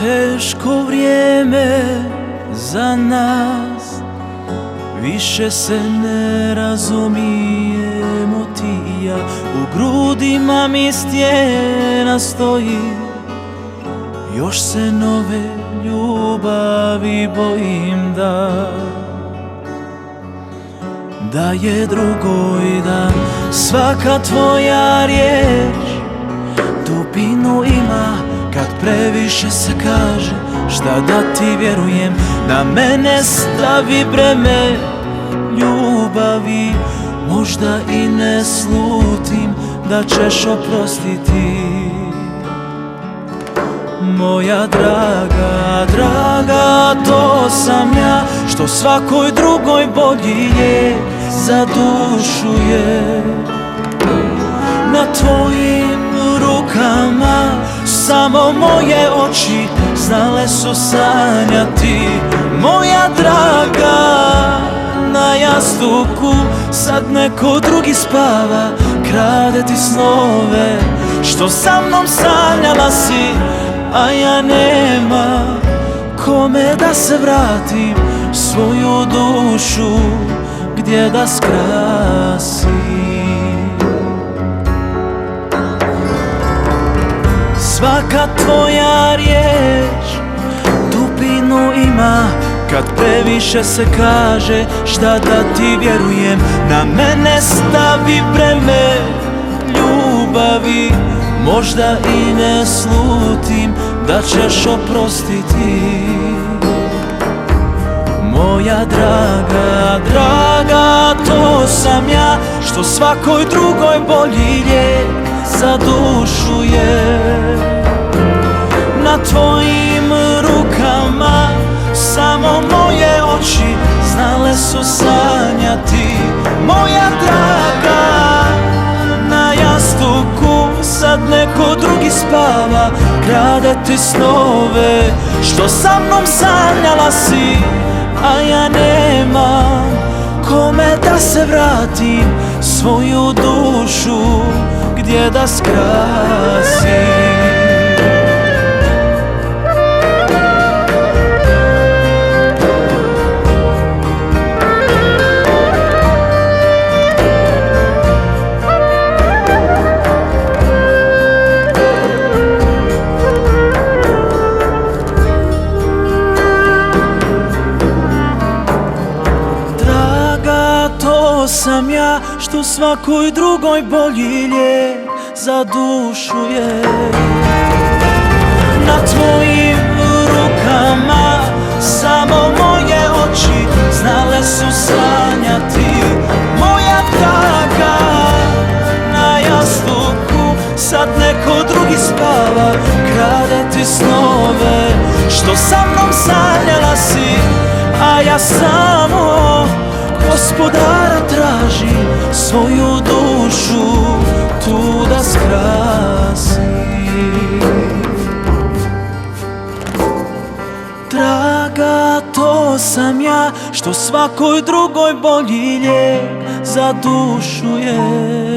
teško vrijeme za nas, više se ne razumijemo ti i ja. U grudima mi stijena stoji, još se nove ljubavi bojim da je drugoj dan. Svaka tvoja riječ dubinu ima, kad previše se kaže šta da ti vjerujem. Na mene stavi breme ljubavi, možda i ne slutim da ćeš oprostiti. Moja draga, draga, to sam ja, što svakoj drugoj bolji je, za dušu je. Na tvojim rukama samo moje oči znale su sanjati. Moja draga, na jastuku sad neko drugi spava, krade ti snove što sa mnom sanjala si, a ja nema kome da se vratim, svoju dušu gdje da skrasim. Svaka tvoja riječ dubinu ima, kad previše se kaže šta da ti vjerujem. Na mene stavi breme ljubavi, možda i ne slutim da ćeš oprostiti. Moja draga, draga, to sam ja, što svakoj drugoj bolji lijek za dušu je. Na tvojim rukama samo moje oči znale su sanjati. Moja draga, na jastuku sad neko drugi spava, krade ti snove što sa mnom sanjala si, a ja nemam kome da se vratim, svoju dušu gdje da skrasim. To sam ja, što svakoj drugoj bolji lijek za dušu je. Na tvojim rukama samo moje oči znale su sanjati. Moja draga, na jastuku sad neko drugi spava, krade ti snove što sa mnom sanjala si, a ja samo Gospodara traži, svoju dušu tu da skrasi. Draga, to sam ja, što svakoj drugoj bolji lijek za dušu je.